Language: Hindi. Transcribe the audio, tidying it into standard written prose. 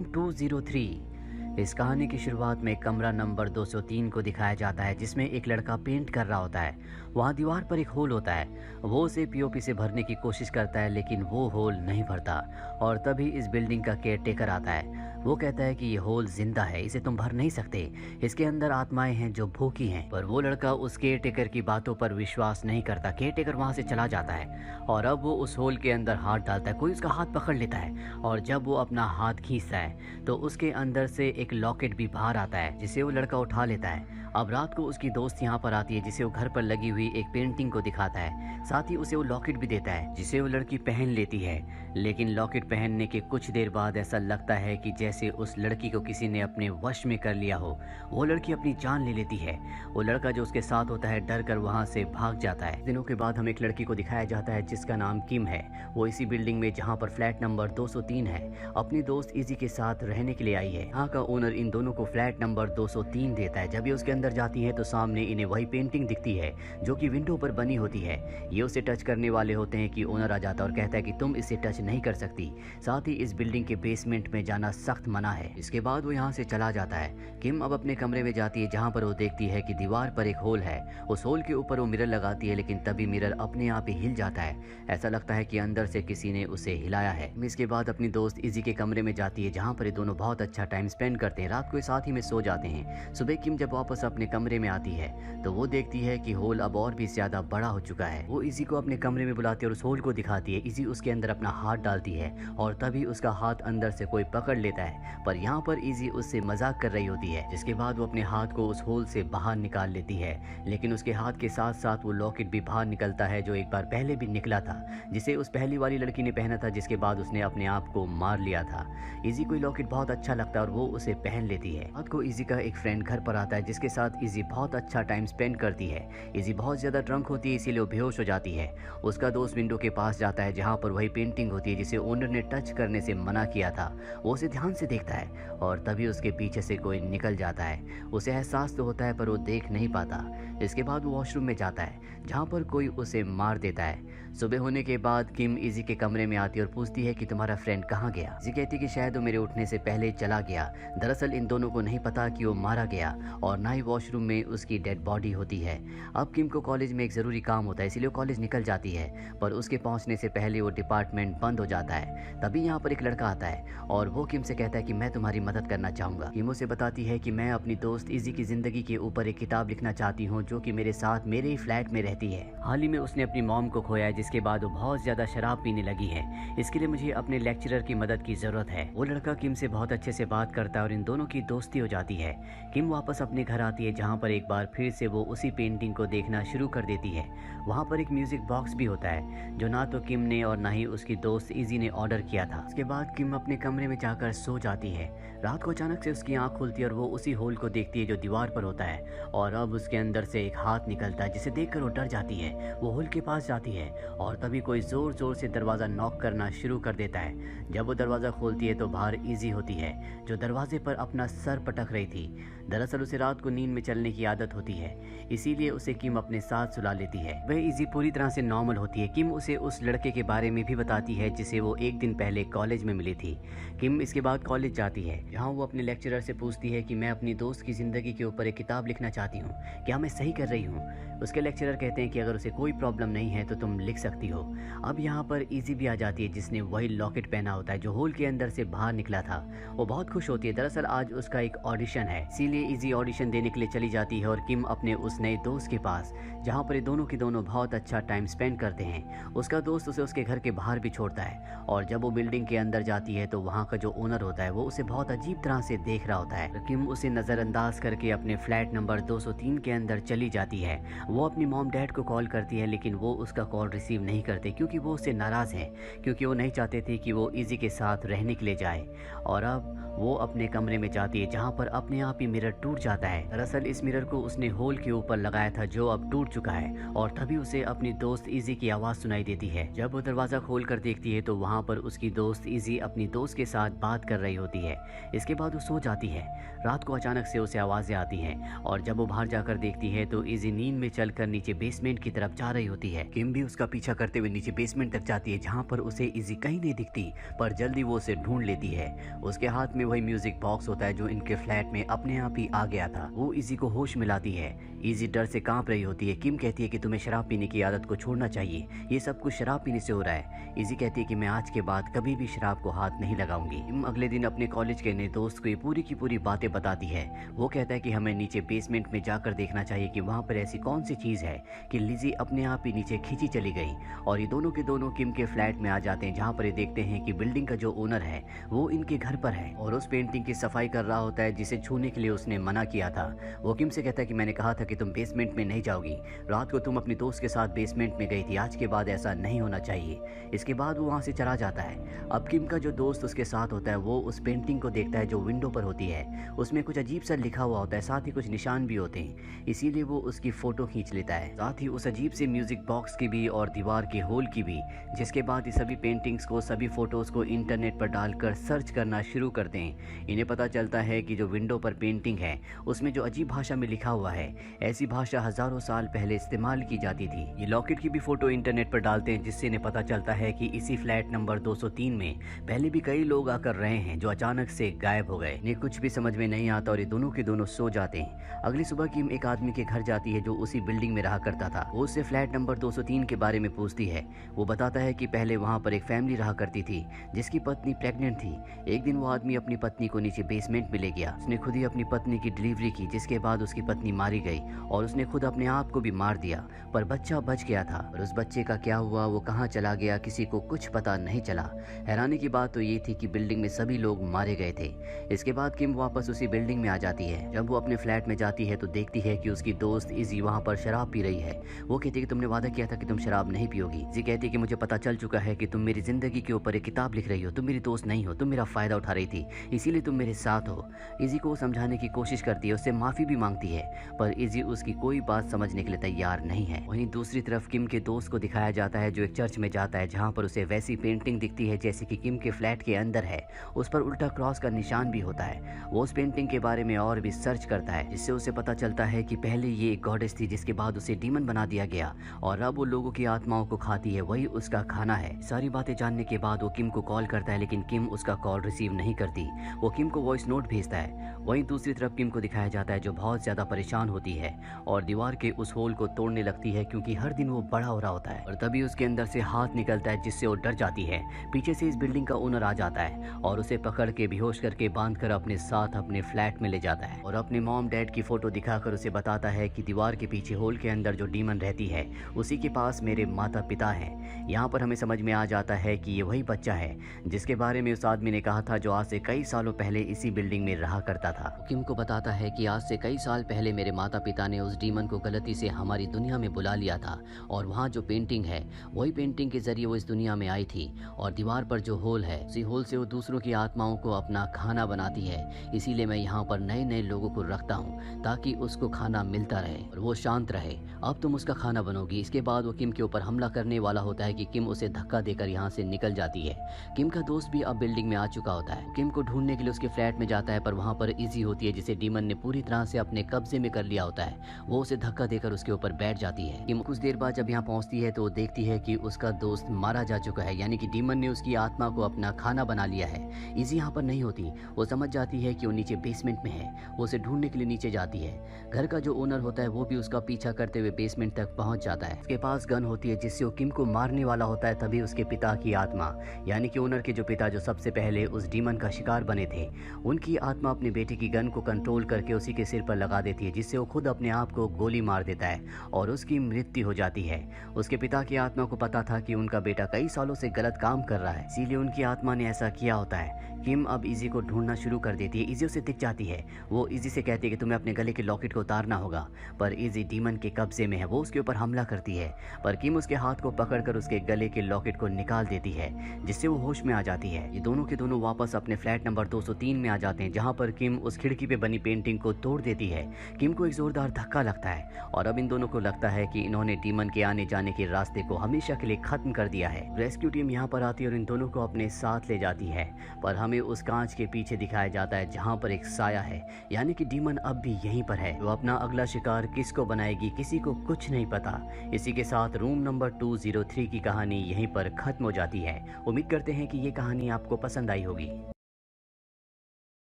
203। इस कहानी की शुरुआत में कमरा नंबर 203 को दिखाया जाता है, जिसमें एक लड़का पेंट कर रहा होता है। वहाँ दीवार पर एक होल होता है। वो उसे पीओपी से भरने की कोशिश करता है, लेकिन वो होल नहीं भरता। और तभी इस बिल्डिंग का केयर टेकर आता है। वो कहता है कि ये होल जिंदा है, इसे तुम भर नहीं सकते, इसके अंदर आत्माएं हैं जो भूखी हैं। पर वो लड़का उस केयर टेकर की बातों पर विश्वास नहीं करता। केयर टेकर वहाँ से चला जाता है और अब वो उस होल के अंदर हाथ डालता है। कोई उसका हाथ पकड़ लेता है और जब वो अपना हाथ खींचता है तो उसके अंदर से एक लॉकेट भी बाहर आता है, जिसे वो लड़का उठा लेता है। अब रात को उसकी दोस्त यहाँ पर आती है, जिसे वो घर पर लगी हुई एक पेंटिंग को दिखाता है। साथ ही उसे वो लॉकेट भी देता है, जिसे वो लड़की पहन लेती है। लेकिन लॉकेट पहनने के कुछ देर बाद ऐसा लगता है कि जैसे उस लड़की को किसी ने अपने वश में कर लिया हो। वो लड़की अपनी जान ले लेती है। वो लड़का जो उसके साथ होता है डर कर वहाँ से भाग जाता है। दिनों के बाद हम एक लड़की को दिखाया जाता है जिसका नाम किम है। वो इसी बिल्डिंग में, जहाँ पर फ्लैट नंबर 203 है, अपनी दोस्त इजी के साथ रहने के लिए आई है। यहाँ का ओनर इन दोनों को फ्लैट नंबर 203 देता है। जब ये उसके अंदर जाती है तो सामने इन्हें वही पेंटिंग दिखती है जो कि विंडो पर बनी होती है। ये उसे टच करने वाले होते हैं कि ओनर आ जाता है और कहता है कि तुम इसे टच नहीं कर सकती। साथ ही इस बिल्डिंग के बेसमेंट में जाना सख्त मना है। इसके बाद वो यहाँ से चला जाता है। किम अब अपने कमरे में जाती है, जहाँ पर वो देखती है कि दीवार पर एक होल है। उस होल के ऊपर वो मिरर लगाती है, लेकिन तभी मिरर अपने आप ही हिल जाता है। ऐसा लगता है कि अंदर से किसी ने उसे हिलाया है। इसके बाद अपनी दोस्त इजी के कमरे में जाती है, जहाँ पर ये दोनों बहुत अच्छा टाइम स्पेंड करते हैं। रात को साथ ही में सो जाते हैं। सुबह किम जब वापस अपने कमरे में आती है तो वो देखती है कि होल अब और भी ज्यादा बड़ा हो चुका है। वो इजी को अपने कमरे में बुलाती है और उस होल को दिखाती है। इजी उसके अंदर अपना हाथ डालती है और तभी उसका हाथ अंदर से कोई पकड़ लेता है, पर यहाँ पर इजी उससे मजाक कर रही होती है। जिसके बाद वो अपने हाथ को उस होल से बाहर निकाल लेती है, लेकिन उसके हाथ के साथ साथ वो लॉकेट भी बाहर निकलता है जो एक बार पहले भी निकला था, जिसे उस पहली वाली लड़की ने पहना था, जिसके बाद उसने अपने आप को मार लिया था। इजी को लॉकेट बहुत अच्छा लगता है और वो उसे पहन लेती है। रात को इजी का एक फ्रेंड घर पर आता है, जिसके साथ इजी बहुत अच्छा टाइम स्पेंड करती है। इजी बहुत ज्यादा ड्रंक होती है, इसीलिए वो बेहोश हो जाती है। उसका दोस्त विंडो के पास जाता है, जहाँ पर वही पेंटिंग होती है जिसे ओनर ने टच करने से मना किया था। वो उसे ध्यान से देखता है और तभी उसके पीछे से कोई निकल जाता है। उसे एहसास तो होता है पर वो देख नहीं पाता। इसके बाद वो वॉशरूम में जाता है, जहाँ पर कोई उसे मार देता है। सुबह होने के बाद किम इजी के कमरे में आती है और पूछती है कि तुम्हारा फ्रेंड कहाँ गया। इजी कहती है कि शायद वो मेरे उठने से पहले चला गया। दरअसल इन दोनों को नहीं पता कि वो मारा गया और ना ही वॉशरूम में उसकी डेड बॉडी होती है। अब किम को कॉलेज में एक जरूरी काम होता है, इसलिए वो कॉलेज निकल जाती है, पर उसके पहुंचने से पहले वो डिपार्टमेंट बंद हो जाता है। तभी यहाँ पर एक लड़का आता है और वो किम से कहता है कि मैं तुम्हारी मदद करना चाहूंगा। किम उसे बताती है कि मैं अपनी दोस्त इजी की जिंदगी के ऊपर एक किताब लिखना चाहती हूँ, जो कि मेरे साथ मेरे ही फ्लैट में रहती है। हाल ही में उसने अपनी मॉम को खोया है, जिसके बाद वो बहुत ज्यादा शराब पीने लगी है। इसके लिए मुझे अपने लेक्चरर की मदद की जरूरत है। वो लड़का किम से बहुत अच्छे से बात करता है और इन दोनों की दोस्ती हो जाती है। किम वापस अपने घर आती है, जहाँ पर एक बार फिर से वो उसी पेंटिंग को देखना शुरू कर देती है। वहाँ पर एक म्यूजिक बॉक्स भी होता है, जो ना तो किम ने और ना ही उसकी दोस्त इजी ने ऑर्डर किया था। उसके बाद किम अपने कमरे में जाकर सो जाती है। रात को अचानक से उसकी आंख खुलती है और वो उसी होल को देखती है जो दीवार पर होता है, और अब उसके अंदर से एक हाथ निकलता है, जिसे देखकर वो डर जाती है। वो होल के पास जाती है और तभी कोई जोर जोर से दरवाजा नॉक करना शुरू कर देता है। जब वो दरवाजा खोलती है तो बाहर इजी होती है, जो दरवाजे पर अपना सर पटक रही थी। दरअसल उसे रात को नींद में चलने की आदत होती है, इसीलिए उसे किम अपने साथ सुला लेती है। वह इजी पूरी तरह से नॉर्मल होती है। किम उसे उस लड़के के बारे में भी बताती है जिसे वो एक दिन पहले कॉलेज में मिली थी। किम इसके बाद कॉलेज जाती है, जहाँ वो अपने लेक्चरर से पूछती है कि मैं अपनी दोस्त की जिंदगी के ऊपर एक किताब लिखना चाहती हूँ, क्या मैं सही कर रही हूँ। उसके लेक्चरर कहते हैं कि अगर उसे कोई प्रॉब्लम नहीं है तो तुम लिख सकती हो। अब यहाँ पर इजी भी आ जाती है, जिसने वही लॉकेट पहना होता है जो होल के अंदर से बाहर निकला था। वो बहुत खुश होती है। दरअसल आज उसका एक ऑडिशन है, इसीलिए इजी ऑडिशन देने के लिए चली जाती है और किम अपने उस नए दोस्त के पास, जहाँ पर ये दोनों के दोनों बहुत अच्छा टाइम स्पेंड करते हैं। उसका दोस्त उसे उसके घर के बाहर भी छोड़ता है, और जब वो बिल्डिंग के अंदर जाती है तो वहाँ का जो ओनर होता है वो उसे बहुत अजीब तरह से देख रहा होता है। किम उसे नजरअंदाज करके अपने फ्लैट नंबर 203 के अंदर चली जाती है। वो अपनी मॉम डैड को कॉल करती है, लेकिन वो उसका कॉल रिसीव नहीं करते, क्योंकि वो उससे नाराज हैं, क्योंकि वो नहीं चाहते थे कि वो इजी के साथ रहने के लिए जाए। और अब वो अपने कमरे में जाती है, जहाँ पर अपने आप ही मिरर टूट जाता है। दरअसल इस मिरर को उसने होल के ऊपर लगाया था, जो अब टूट चुका है, और तभी उसे अपनी दोस्त इजी की आवाज सुनाई देती है। जब वो दरवाजा खोल कर देखती है तो वहाँ पर उसकी दोस्त इजी अपनी दोस्त के साथ बात कर रही होती है। इसके बाद वो सो जाती है। रात को अचानक से उसे आवाजें आती हैं, और जब वो बाहर जाकर देखती है तो इजी नींद में चलकर नीचे बेसमेंट की तरफ जा रही होती है। किम भी उसका पीछा पीछा करते हुए नीचे बेसमेंट तक जाती है जहाँ पर उसे इजी कहीं नहीं दिखती, पर जल्दी वो उसे ढूंढ लेती है। उसके हाथ में वही म्यूजिक बॉक्स होता है जो इनके फ्लैट में अपने आप ही आ गया था। वो इजी को होश में लाती है। इजी डर से कांप रही होती है। किम कहती है कि तुम्हें शराब पीने की आदत को छोड़ना चाहिए, ये सब कुछ शराब पीने से हो रहा है। इजी कहती है कि मैं आज के बाद कभी भी शराब को हाथ नहीं लगाऊंगी। किम अगले दिन अपने कॉलेज के नए दोस्त को ये पूरी की पूरी बातें बताती है। वो कहता है कि हमें नीचे बेसमेंट में जाकर देखना चाहिए कि वहाँ पर ऐसी कौन सी चीज़ है कि लिजी अपने आप ही नीचे खींची चली गई। और ये दोनों के दोनों किम के फ्लैट में आ जाते हैं जहाँ पर ये देखते हैं कि बिल्डिंग का जो ओनर है वो इनके घर पर है और उस पेंटिंग की सफाई कर रहा होता है जिसे छूने के लिए उसने मना किया था। वो किम से कहता है कि मैंने कहा था कि तुम बेसमेंट में नहीं जाओगी, रात को तुम अपने दोस्त के साथ बेसमेंट में गई थी, आज के बाद ऐसा नहीं होना चाहिए। इसके बाद वो वहाँ से चला जाता है। अब किम का जो दोस्त उसके साथ होता है वो उस पेंटिंग को देखता है जो विंडो पर होती है। उसमें कुछ अजीब सा लिखा हुआ होता है, साथ ही कुछ निशान भी होते हैं, इसीलिए वो उसकी फोटो खींच लेता है, साथ ही उस अजीब से म्यूजिक बॉक्स की भी और दीवार के होल की भी। जिसके बाद ये सभी पेंटिंग्स को, सभी फोटोज को इंटरनेट पर डालकर सर्च करना शुरू करते हैं। इन्हें पता चलता है कि जो विंडो पर पेंटिंग है उसमें जो अजीब भाषा में लिखा हुआ है, ऐसी भाषा हजारों साल पहले इस्तेमाल की जाती थी। ये लॉकेट की भी फोटो इंटरनेट पर डालते हैं जिससे इन्हें पता चलता है कि इसी फ्लैट नंबर 203 में पहले भी कई लोग आकर रहे हैं जो अचानक से गायब हो गए। इन्हें कुछ भी समझ में नहीं आता और ये दोनों के दोनों सो जाते हैं। अगली सुबह किम एक आदमी के घर जाती है जो उसी बिल्डिंग में रहा करता था। वो उससे फ्लैट नंबर 203 के बारे में पूछती है। वो बताता है कि पहले वहाँ पर एक फैमिली रहा करती थी जिसकी पत्नी प्रेग्नेंट थी। एक दिन वो आदमी अपनी पत्नी को नीचे बेसमेंट में ले गया। उसने खुद ही अपनी पत्नी की डिलीवरी की, जिसके बाद उसकी पत्नी मारी गई और उसने खुद अपने आप को भी मार दिया, पर बच्चा बच गया था। और उस बच्चे का क्या हुआ, वो कहाँ चला गया, किसी को कुछ पता नहीं चला। हैरानी की बात तो ये थी कि बिल्डिंग में सभी लोग मारे गए थे। इसके बाद किम वापस उसी बिल्डिंग में आ जाती है। जब वो अपने फ्लैट में जाती है तो देखती है कि उसकी दोस्त इजी वहाँ पर शराब पी रही है। वो कहती है कि तुमने वादा किया था कि तुम शराब नहीं पियोगी। इजी कहती है कि मुझे पता चल चुका है कि तुम मेरी जिंदगी के ऊपर एक किताब लिख रही हो, तुम मेरी दोस्त नहीं हो, तुम मेरा फायदा उठा रही थी, इसीलिए तुम मेरे साथ हो। इजी को समझाने की कोशिश करती है, उससे माफी भी मांगती है, पर इजी उसकी कोई बात समझने के लिए तैयार नहीं है। वहीं दूसरी तरफ किम के दोस्त को दिखाया जाता है जो एक चर्च में जाता है जहाँ पर उसे वैसी पेंटिंग दिखती है जैसे कि किम के फ्लैट के अंदर है। उस पर उल्टा क्रॉस का निशान भी होता है। वो उस पेंटिंग के बारे में और भी सर्च करता है जिससे उसे पता चलता है कि पहले ये एक गॉडेस थी जिसके बाद उसे डीमन बना दिया गया और अब वो लोगों की आत्माओं को खाती है, वही उसका खाना है। सारी बातें जानने के बाद वो किम को कॉल करता है लेकिन किम उसका कॉल रिसीव नहीं करती। वो किम को वॉइस नोट भेजता है। वहीं दूसरी तरफ किम को दिखाया जाता है जो बहुत ज्यादा परेशान होती है और दीवार के उस होल को तोड़ने लगती है क्योंकि हर दिन वो बड़ा हो रहा होता है। और तभी उसके अंदर से हाथ निकलता है जिससे वो डर जाती है। पीछे से इस बिल्डिंग का ओनर आ जाता है और उसे पकड़ के बेहोश करके बांधकर अपने साथ अपने फ्लैट में ले जाता है और अपने मॉम डैड की फोटो दिखाकर उसे बताता है कि दीवार के पीछे होल के अंदर जो डीमन रहती है उसी के पास मेरे माता पिता हैं। यहाँ पर हमें समझ में आ जाता है कि ये वही बच्चा है जिसके बारे में उस आदमी ने कहा था जो आज से कई सालों पहले इसी बिल्डिंग में रहा करता था। किम को बताता है कि आज से कई साल पहले मेरे माता पिता ने उस डीमन को गलती से हमारी दुनिया में बुला लिया था और वहाँ जो पेंटिंग है वही पेंटिंग के जरिए वो इस दुनिया में आई थी और दीवार पर जो होल है उसी होल से वो दूसरों की आत्माओं को अपना खाना बनाती है। इसीलिए मैं यहाँ पर नए नए लोगों को रखता हूँ ताकि उसको खाना मिलता रहे और वो शांत रहे। अब तुम उसका खाना बनोगी। इसके बाद वो किम के ऊपर हमला करने वाला होता है कि किम उसे धक्का देकर यहाँ से निकल जाती है। किम का दोस्त भी अब बिल्डिंग में आ चुका होता है। किम को ढूंढने के लिए उसके फ्लैट में जाता है पर वहाँ पर इजी होती है जिसे डीमन ने पूरी तरह से अपने कब्जे में कर लिया होता है। वो उसे धक्का देकर उसके ऊपर बैठ जाती है। किम कुछ देर बाद जब यहाँ पहुँचती है तो वो देखती है कि उसका दोस्त मारा जा चुका है, यानी कि डीमन ने उसकी आत्मा को अपना खाना बना लिया है। इजी यहाँ पर नहीं होती। वो समझ जाती है कि वो नीचे बेसमेंट में है। वो उसे ढूंढने के लिए नीचे जाती है। घर का जो ओनर होता है वो भी उसका पीछा करते हुए बेसमेंट तक पहुंच जाता है। उसके पास गन होती है जिससे वो किम को मारने वाला होता है। तभी उसके पिता की आत्मा, यानी कि ओनर के जो पिता जो सबसे पहले उस डीमन का शिकार बने थे, उनकी आत्मा अपने बेटे की गन को कंट्रोल करके उसी के सिर पर लगा देती है जिससे वो खुद अपने आप को गोली मार देता है और उसकी मृत्यु हो जाती है। उसके पिता की आत्मा को पता था कि उनका बेटा कई सालों से गलत काम कर रहा है, इसीलिए उनकी आत्मा ने ऐसा किया होता है। किम अब इजी को ढूंढना शुरू कर देती है। इजी उसे दिख जाती है। वो इजी से कहती है कि तुम्हें अपने गले के लॉकेट को उतारना होगा, पर इजी डीमन के कब्जे में है। वो उसके ऊपर हमला करती है पर किम उसके हाथ को पकड़कर उसके गले के लॉकेट को निकाल देती है जिससे वो होश में आ जाती है। ये दोनों के दोनों वापस अपने फ्लैट नंबर 203 में आ जाते हैं जहाँ पर किम उस खिड़की पे बनी पेंटिंग को तोड़ देती है। किम को एक जोरदार धक्का लगता है और अब इन दोनों को लगता है कि इन्होंने डीमन के आने जाने के रास्ते को हमेशा के लिए खत्म कर दिया है। रेस्क्यू टीम यहाँ पर आती है और इन दोनों को अपने साथ ले जाती है, पर हमें उस कांच के पीछे दिखाया जाता है जहाँ पर एक साया है, यानी कि डीमन अब भी यहीं पर है। वो अपना अगला शिकार किसको बनाएगी किसी को कुछ नहीं पता। इसी के साथ रूम नंबर 203 की कहानी यहीं पर ख़त्म हो जाती है। उम्मीद करते हैं कि ये कहानी आपको पसंद आई होगी।